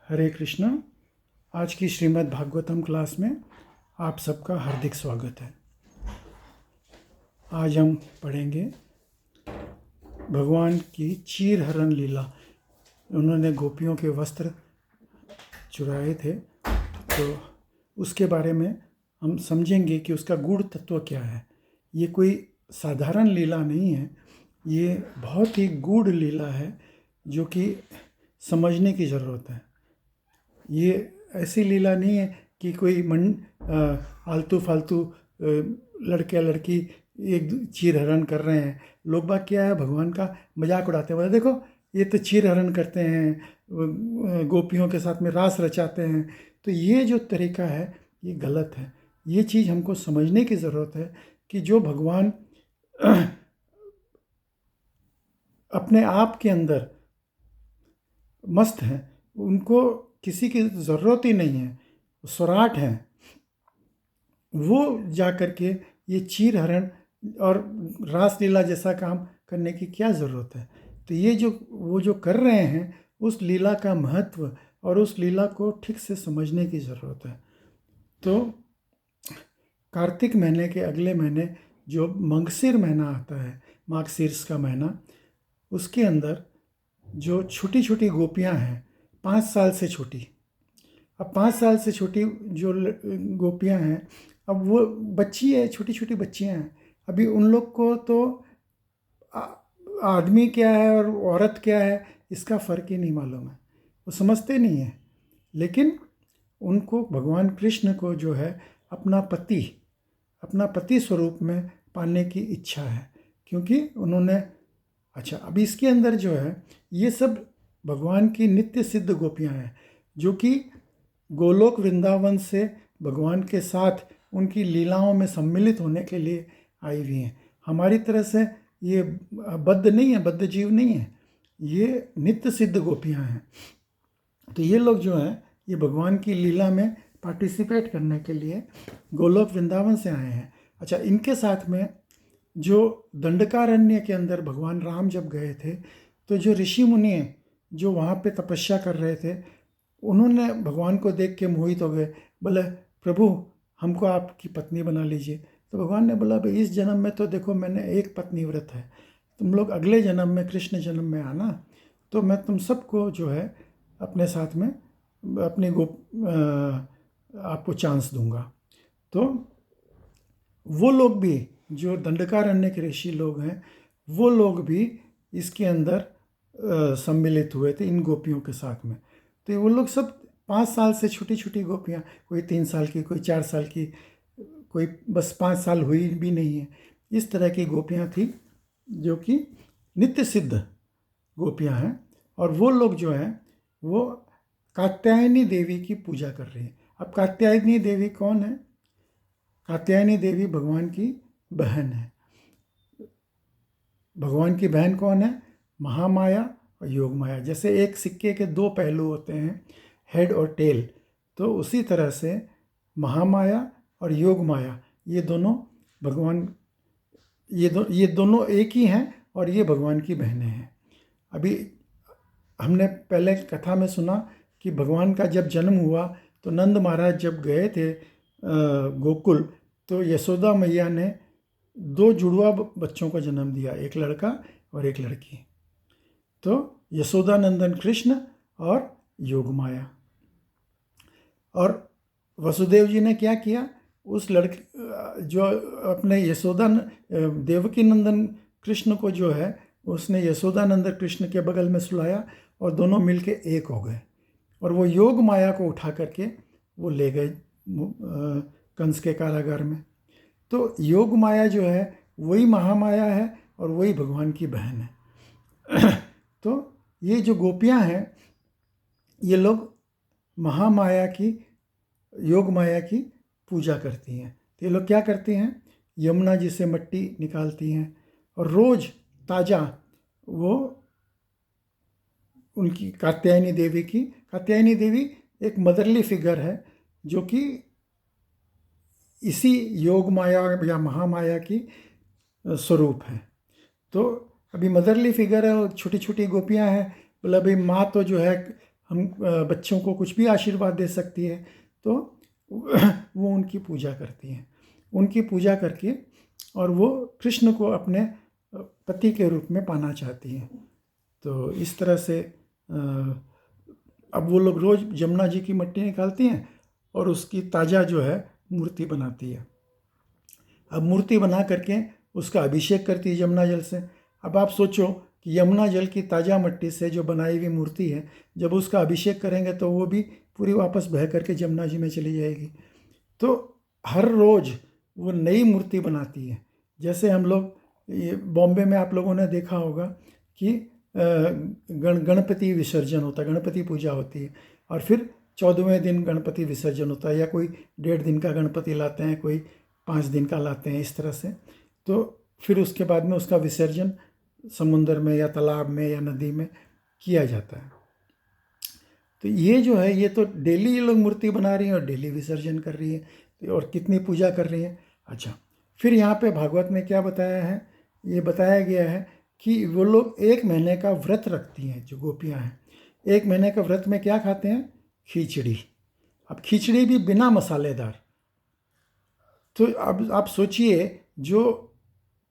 हरे कृष्णा। आज की श्रीमद् भागवतम क्लास में आप सबका हार्दिक स्वागत है। आज हम पढ़ेंगे भगवान की चीर हरण लीला। उन्होंने गोपियों के वस्त्र चुराए थे, तो उसके बारे में हम समझेंगे कि उसका गूढ़ तत्व क्या है। ये कोई साधारण लीला नहीं है, ये बहुत ही गूढ़ लीला है जो कि समझने की ज़रूरत है। ये ऐसी लीला नहीं है कि कोई आलतू फालतू लड़के लड़की एक चीर हरण कर रहे हैं। लोग बाग क्या है, भगवान का मजाक उड़ाते हैं। देखो ये तो चीर हरण करते हैं, गोपियों के साथ में रास रचाते हैं। तो ये जो तरीका है ये गलत है। ये चीज़ हमको समझने की ज़रूरत है कि जो भगवान अपने आप के अंदर मस्त हैं, उनको किसी की ज़रूरत ही नहीं है, स्वराट हैं। वो जा कर के ये चीर हरण और रासलीला जैसा काम करने की क्या ज़रूरत है। तो ये वो जो कर रहे हैं, उस लीला का महत्व और उस लीला को ठीक से समझने की ज़रूरत है। तो कार्तिक महीने के अगले महीने जो मंगसिर महीना आता है, मार्गशीर्ष का महीना, उसके अंदर जो छोटी छोटी गोपियां हैं, 5 साल से छोटी, अब 5 साल से छोटी जो गोपियां हैं, अब वो बच्ची है, छोटी छोटी बच्चियां हैं। अभी उन लोग को तो आदमी क्या है और औरत क्या है इसका फ़र्क ही नहीं मालूम है, वो समझते नहीं हैं। लेकिन उनको भगवान कृष्ण को जो है अपना पति स्वरूप में पाने की इच्छा है, क्योंकि उन्होंने अच्छा, अभी इसके अंदर जो है ये सब भगवान की नित्य सिद्ध गोपियां हैं, जो कि गोलोक वृंदावन से भगवान के साथ उनकी लीलाओं में सम्मिलित होने के लिए आई हुई हैं। हमारी तरह से ये बद्ध नहीं है, बद्ध जीव नहीं है, ये नित्य सिद्ध गोपियां हैं। तो ये लोग जो हैं ये भगवान की लीला में पार्टिसिपेट करने के लिए गोलोक वृंदावन से आए हैं। अच्छा, इनके साथ में जो दंडकारण्य के अंदर भगवान राम जब गए थे, तो जो ऋषि मुनि जो वहाँ पे तपस्या कर रहे थे, उन्होंने भगवान को देख के मोहित हो गए। बोले, प्रभु हमको आपकी पत्नी बना लीजिए। तो भगवान ने बोला, भाई इस जन्म में तो देखो मैंने एक पत्नी व्रत है, तुम लोग अगले जन्म में कृष्ण जन्म में आना, तो मैं तुम सबको जो है अपने साथ में अपनी आपको चांस दूंगा। तो वो लोग भी जो दंडकारण्य के ऋषि लोग हैं, वो लोग भी इसके अंदर सम्मिलित हुए थे इन गोपियों के साथ में। तो वो लोग सब 5 साल से छोटी छोटी गोपियाँ, कोई 3 साल की, कोई 4 साल की, कोई बस 5 साल हुई भी नहीं है, इस तरह की गोपियाँ थी जो कि नित्य सिद्ध गोपियाँ हैं। और वो लोग जो हैं वो कात्यायनी देवी की पूजा कर रही हैं। अब कात्यायनी देवी कौन है? कात्यायनी देवी भगवान की बहन है। भगवान की बहन कौन है? महामाया और योग माया। जैसे एक सिक्के के 2 पहलू होते हैं, हेड और टेल, तो उसी तरह से महामाया और योग माया, ये दोनों भगवान, ये दोनों एक ही हैं और ये भगवान की बहनें हैं। अभी हमने पहले कथा में सुना कि भगवान का जब जन्म हुआ तो नंद महाराज जब गए थे गोकुल, तो यशोदा मैया ने 2 जुड़वा बच्चों को जन्म दिया, एक लड़का और एक लड़की। तो यशोदा नंदन कृष्ण और योग माया। और वसुदेव जी ने क्या किया, उस लड़के जो अपने यशोदा देवकी नंदन कृष्ण को जो है, उसने यशोदा नंदन कृष्ण के बगल में सुलाया और दोनों मिलके एक हो गए। और वो योग माया को उठा करके वो ले गए कंस के कारागार में। तो योग माया जो है वही महामाया है और वही भगवान की बहन है। तो ये जो गोपियां हैं, ये लोग महामाया की, योग माया की पूजा करती हैं। तो ये लोग क्या करती हैं, यमुना जी से मिट्टी निकालती हैं और रोज़ ताज़ा वो उनकी कात्यायनी देवी एक मदरली फिगर है, जो कि इसी योग माया या महामाया की स्वरूप है। तो अभी मदरली फिगर है और छोटी छोटी गोपियां हैं। बोला, भाई माँ तो जो है हम बच्चों को कुछ भी आशीर्वाद दे सकती है, तो वो उनकी पूजा करती हैं। उनकी पूजा करके और वो कृष्ण को अपने पति के रूप में पाना चाहती हैं। तो इस तरह से अब वो लोग रोज़ जमुना जी की मिट्टी निकालती हैं और उसकी ताज़ा जो है मूर्ति बनाती है। अब मूर्ति बना करके उसका अभिषेक करती है यमुना जल से। अब आप सोचो कि यमुना जल की ताज़ा मिट्टी से जो बनाई हुई मूर्ति है, जब उसका अभिषेक करेंगे तो वो भी पूरी वापस बह करके यमुना जी में चली जाएगी। तो हर रोज़ वो नई मूर्ति बनाती है। जैसे हम लोग ये बॉम्बे में आप लोगों ने देखा होगा कि गणपति विसर्जन होता है, गणपति पूजा होती है, और फिर 14वें दिन गणपति विसर्जन होता है, या कोई 1.5 दिन का गणपति लाते हैं, कोई 5 दिन का लाते हैं, इस तरह से। तो फिर उसके बाद में उसका विसर्जन समुद्र में या तालाब में या नदी में किया जाता है। तो ये जो है, ये तो डेली ये लोग मूर्ति बना रही हैं और डेली विसर्जन कर रही है, और कितनी पूजा कर रही हैं। अच्छा, फिर यहाँ पे भागवत में क्या बताया है, ये बताया गया है कि वो लोग 1 महीने का व्रत रखती हैं, जो गोपियाँ हैं। 1 महीने का व्रत में क्या खाते हैं? खिचड़ी। अब खिचड़ी भी बिना मसालेदार। तो अब आप सोचिए, जो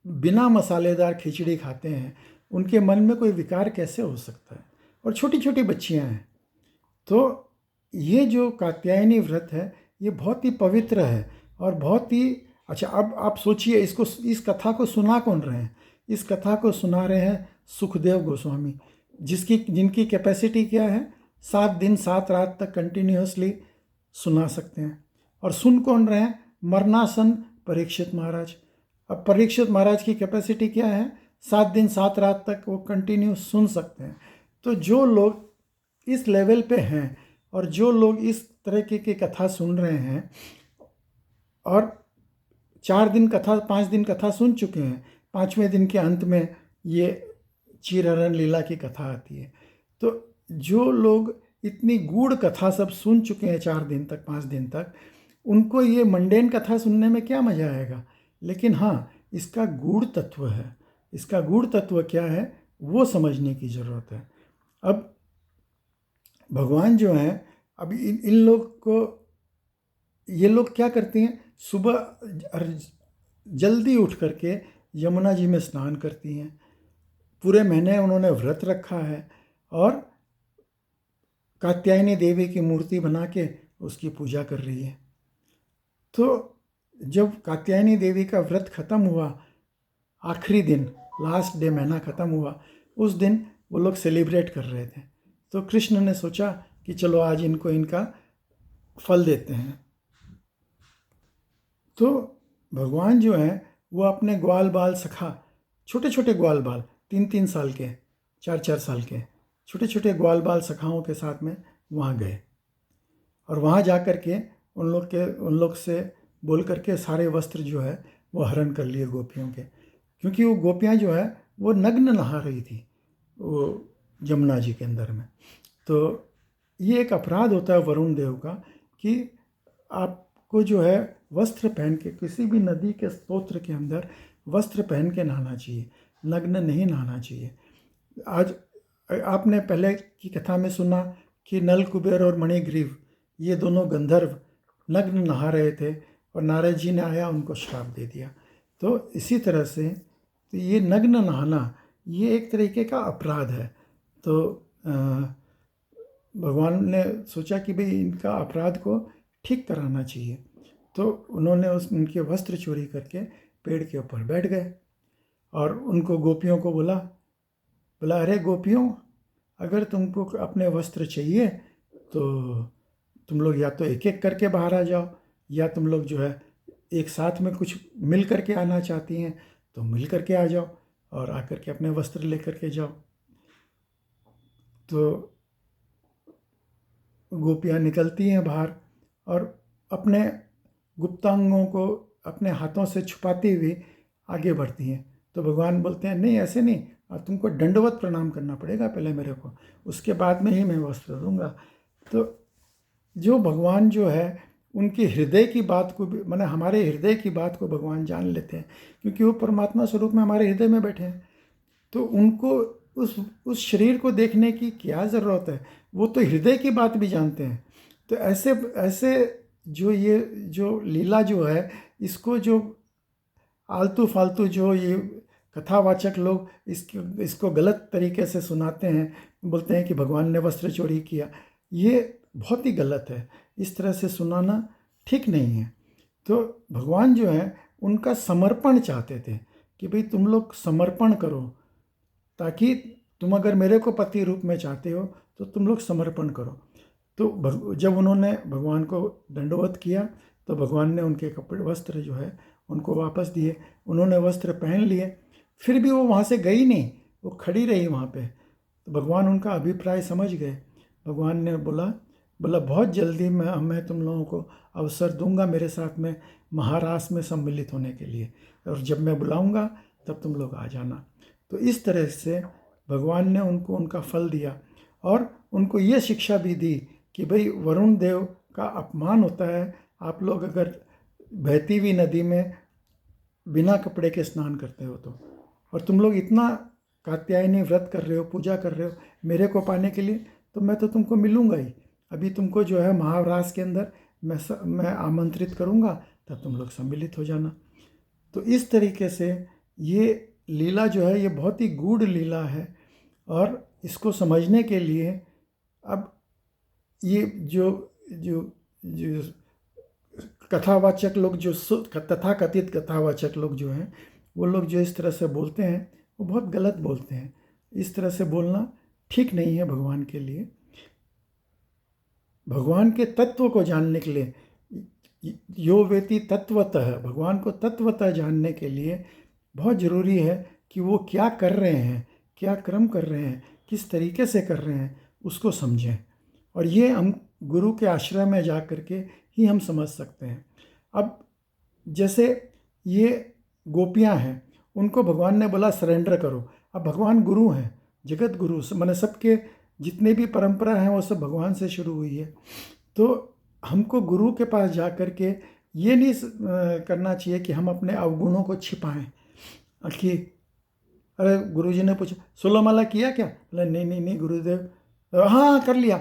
बिना मसालेदार खिचड़ी खाते हैं उनके मन में कोई विकार कैसे हो सकता है? और छोटी छोटी बच्चियां हैं। तो ये जो कात्यायनी व्रत है, ये बहुत ही पवित्र है और बहुत ही अच्छा। अब आप सोचिए, इस कथा को सुना कौन रहे हैं? इस कथा को सुना रहे हैं सुखदेव गोस्वामी, जिनकी कैपेसिटी क्या है? 7 दिन 7 रात तक कंटिन्यूसली सुना सकते हैं। और सुन कौन रहे हैं? मरणासन परीक्षित महाराज। अब परीक्षित महाराज की कैपेसिटी क्या है? 7 दिन 7 रात तक वो कंटिन्यू सुन सकते हैं। तो जो लोग इस लेवल पे हैं और जो लोग इस तरह की कथा सुन रहे हैं और 4 दिन कथा 5 दिन कथा सुन चुके हैं, 5वें दिन के अंत में ये चीरहरण लीला की कथा आती है। तो जो लोग इतनी गूढ़ कथा सब सुन चुके हैं 4 दिन तक 5 दिन तक, उनको ये मंडेन कथा सुनने में क्या मज़ा आएगा? लेकिन हाँ, इसका गूढ़ तत्व है। इसका गूढ़ तत्व क्या है, वो समझने की ज़रूरत है। अब भगवान जो हैं, अब इन लोग को, ये लोग क्या करते हैं? सुबह जल्दी उठ करके यमुना जी में स्नान करती हैं। पूरे महीने उन्होंने व्रत रखा है और कात्यायनी देवी की मूर्ति बना के उसकी पूजा कर रही है। तो जब कात्यायनी देवी का व्रत खत्म हुआ, आखिरी दिन, लास्ट डे, महीना ख़त्म हुआ, उस दिन वो लोग सेलिब्रेट कर रहे थे। तो कृष्ण ने सोचा कि चलो आज इनको इनका फल देते हैं। तो भगवान जो हैं वो अपने ग्वाल बाल सखा, छोटे छोटे ग्वाल बाल, 3-3 साल के, 4-4 साल के छोटे छोटे ग्वाल बाल सखाओं के साथ में वहाँ गए, और वहाँ जा कर के उन लोग से बोल करके सारे वस्त्र जो है वो हरण कर लिए गोपियों के, क्योंकि वो गोपियाँ जो है वो नग्न नहा रही थी वो यमुना जी के अंदर में। तो ये एक अपराध होता है वरुण देव का कि आपको जो है वस्त्र पहन के, किसी भी नदी के स्तोत्र के अंदर वस्त्र पहन के नहाना चाहिए, नग्न नहीं नहाना चाहिए। आज आपने पहले की कथा में सुना कि नल कुबेर और मणिग्रीव, ये दोनों गंधर्व नग्न नहा रहे थे और नारद जी ने आया उनको श्राप दे दिया। तो इसी तरह से तो ये नग्न नहाना ये एक तरीके का अपराध है। तो भगवान ने सोचा कि भाई इनका अपराध को ठीक कराना चाहिए। तो उन्होंने उनके वस्त्र चोरी करके पेड़ के ऊपर बैठ गए और उनको गोपियों को बोला, अरे गोपियों, अगर तुमको अपने वस्त्र चाहिए तो तुम लोग या तो एक एक करके बाहर आ जाओ, या तुम लोग जो है एक साथ में कुछ मिल करके आना चाहती हैं तो मिल करके आ जाओ और आकर के अपने वस्त्र लेकर के जाओ। तो गोपियाँ निकलती हैं बाहर और अपने गुप्तांगों को अपने हाथों से छुपाती हुई आगे बढ़ती हैं। तो भगवान बोलते हैं, नहीं ऐसे नहीं, तुमको दंडवत प्रणाम करना पड़ेगा पहले मेरे को, उसके बाद में ही मैं वस्त्र दूंगा। तो जो भगवान जो है उनके हृदय की बात को भी, माने हमारे हृदय की बात को भगवान जान लेते हैं, क्योंकि वो परमात्मा स्वरूप में हमारे हृदय में बैठे हैं। तो उनको उस शरीर को देखने की क्या ज़रूरत है? वो तो हृदय की बात भी जानते हैं। तो ऐसे ऐसे ये जो लीला जो है, इसको जो आलतू फालतू जो ये कथावाचक लोग इसको गलत तरीके से सुनाते हैं, बोलते हैं कि भगवान ने वस्त्र चोरी किया, ये बहुत ही गलत है। इस तरह से सुनाना ठीक नहीं है। तो भगवान जो है उनका समर्पण चाहते थे कि भाई तुम लोग समर्पण करो, ताकि तुम अगर मेरे को पति रूप में चाहते हो तो तुम लोग समर्पण करो। तो जब उन्होंने भगवान को दंडवत किया तो भगवान ने उनके कपड़े वस्त्र जो है उनको वापस दिए। उन्होंने वस्त्र पहन लिए, फिर भी वो वहाँ से गई नहीं, वो खड़ी रही वहाँ पे। तो भगवान उनका अभिप्राय समझ गए। भगवान ने बोला बहुत जल्दी मैं तुम लोगों को अवसर दूंगा मेरे साथ में महारास में सम्मिलित होने के लिए, और जब मैं बुलाऊंगा तब तुम लोग आ जाना। तो इस तरह से भगवान ने उनको उनका फल दिया और उनको ये शिक्षा भी दी कि भाई वरुण देव का अपमान होता है आप लोग अगर बहती हुई नदी में बिना कपड़े के स्नान करते हो तो, और तुम लोग इतना कात्यायनी व्रत कर रहे हो, पूजा कर रहे हो मेरे को पाने के लिए, तो मैं तो तुमको मिलूंगा ही। अभी तुमको जो है महारास के अंदर मैं आमंत्रित करूंगा, तब तुम लोग सम्मिलित हो जाना। तो इस तरीके से ये लीला जो है ये बहुत ही गूढ़ लीला है, और इसको समझने के लिए अब ये जो जो जो कथावाचक लोग जो तथाकथित कथावाचक लोग जो हैं, वो लोग जो इस तरह से बोलते हैं वो बहुत गलत बोलते हैं। इस तरह से बोलना ठीक नहीं है भगवान के लिए। भगवान के तत्व को जानने के लिए, यो वेति तत्वतः, भगवान को तत्वतः जानने के लिए बहुत ज़रूरी है कि वो क्या कर रहे हैं, क्या क्रम कर रहे हैं, किस तरीके से कर रहे हैं, उसको समझें। और ये हम गुरु के आश्रय में जा कर के ही हम समझ सकते हैं। अब जैसे ये गोपियां हैं, उनको भगवान ने बोला सरेंडर करो। अब भगवान गुरु हैं, जगत गुरु, मैंने सबके जितने भी परंपरा हैं वो सब भगवान से शुरू हुई है। तो हमको गुरु के पास जा कर के ये नहीं करना चाहिए कि हम अपने अवगुणों को छिपाएं। कि अरे गुरुजी ने पूछा 16 माला किया क्या? बोला नहीं नहीं नहीं गुरुदेव, हाँ कर लिया,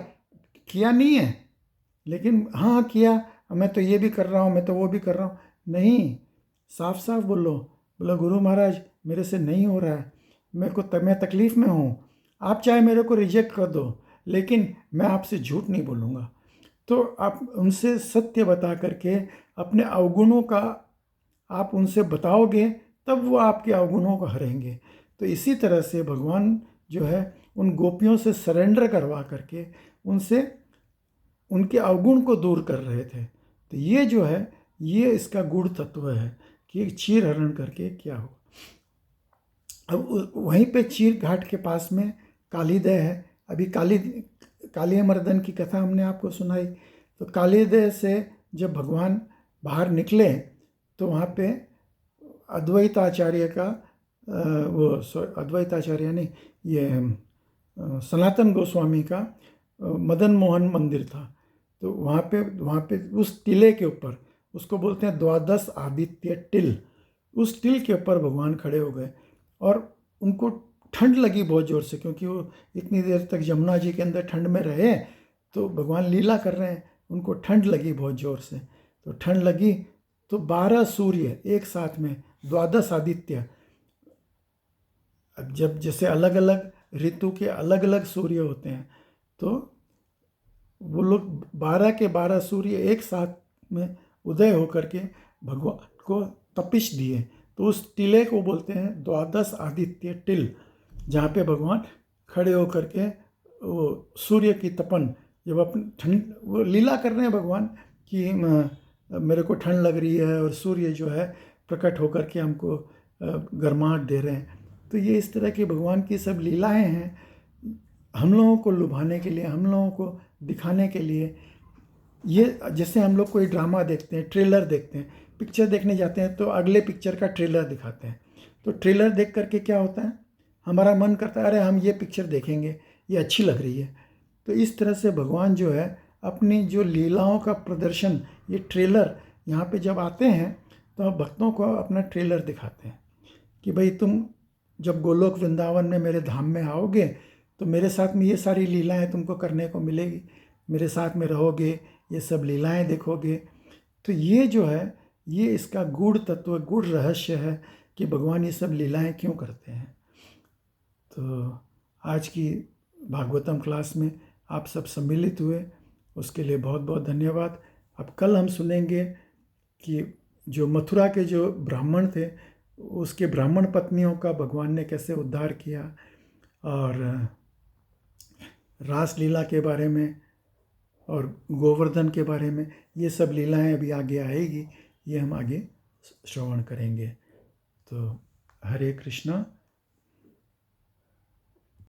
किया नहीं है लेकिन हाँ किया, मैं तो ये भी कर रहा हूँ, मैं तो वो भी कर रहा हूँ। नहीं, साफ साफ बोलो, बोला गुरु महाराज मेरे से नहीं हो रहा है, मैं तकलीफ़ में हूँ, आप चाहे मेरे को रिजेक्ट कर दो लेकिन मैं आपसे झूठ नहीं बोलूँगा। तो आप उनसे सत्य बता करके अपने अवगुणों का आप उनसे बताओगे, तब वो आपके अवगुणों को हरेंगे। तो इसी तरह से भगवान जो है उन गोपियों से सरेंडर करवा करके उनसे उनके अवगुण को दूर कर रहे थे। तो ये जो है ये इसका गूढ़ तत्व है कि चीर हरण करके क्या हो। अब वहीं पे चीर घाट के पास में कालीदह है। अभी काली मर्दन की कथा हमने आपको सुनाई। तो कालीदह से जब भगवान बाहर निकले तो वहाँ पे अद्वैताचार्य का अद्वैताचार्य नहीं, ये सनातन गोस्वामी का मदन मोहन मंदिर था। तो वहाँ पे उस टिले के ऊपर, उसको बोलते हैं द्वादश आदित्य टिल, उस टिल के ऊपर भगवान खड़े हो गए और उनको ठंड लगी बहुत ज़ोर से, क्योंकि वो इतनी देर तक यमुना जी के अंदर ठंड में रहे, तो भगवान लीला कर रहे हैं, उनको ठंड लगी बहुत ज़ोर से। तो ठंड लगी तो 12 सूर्य एक साथ में, द्वादश आदित्य, अब जब जैसे अलग अलग ऋतु के अलग अलग सूर्य होते हैं, तो वो लोग 12 के 12 सूर्य एक साथ में उदय होकर के भगवान को तपिश दिए। तो उस टिले को बोलते हैं द्वादश आदित्य टिल, जहाँ पे भगवान खड़े होकर के वो सूर्य की तपन, जब अपनी ठंड वो लीला कर रहे हैं भगवान कि मेरे को ठंड लग रही है और सूर्य जो है प्रकट होकर के हमको गर्माहट दे रहे हैं। तो ये इस तरह की भगवान की सब लीलाएं हैं, हम लोगों को लुभाने के लिए, हम लोगों को दिखाने के लिए। ये जैसे हम लोग कोई ड्रामा देखते हैं, ट्रेलर देखते हैं, पिक्चर देखने जाते हैं तो अगले पिक्चर का ट्रेलर दिखाते हैं। तो ट्रेलर देख करके क्या होता है, हमारा मन करता है अरे हम ये पिक्चर देखेंगे, ये अच्छी लग रही है। तो इस तरह से भगवान जो है अपनी जो लीलाओं का प्रदर्शन, ये ट्रेलर यहाँ पे जब आते हैं तो भक्तों को अपना ट्रेलर दिखाते हैं कि भाई तुम जब गोलोक वृंदावन में मेरे धाम में आओगे तो मेरे साथ में ये सारी लीलाएं तुमको करने को मिलेगी, मेरे साथ में रहोगे, ये सब लीलाएं देखोगे। तो ये जो है, ये इसका गूढ़ तत्व, गूढ़ रहस्य है कि भगवान ये सब लीलाएं क्यों करते हैं। तो आज की भागवतम क्लास में आप सब सम्मिलित हुए, उसके लिए बहुत बहुत धन्यवाद। अब कल हम सुनेंगे कि जो मथुरा के जो ब्राह्मण थे, उसके ब्राह्मण पत्नियों का भगवान ने कैसे उद्धार किया, और रासलीला के बारे में और गोवर्धन के बारे में। ये सब लीलाएं अभी आगे आएगी, ये हम आगे श्रवण करेंगे। तो हरे कृष्णा।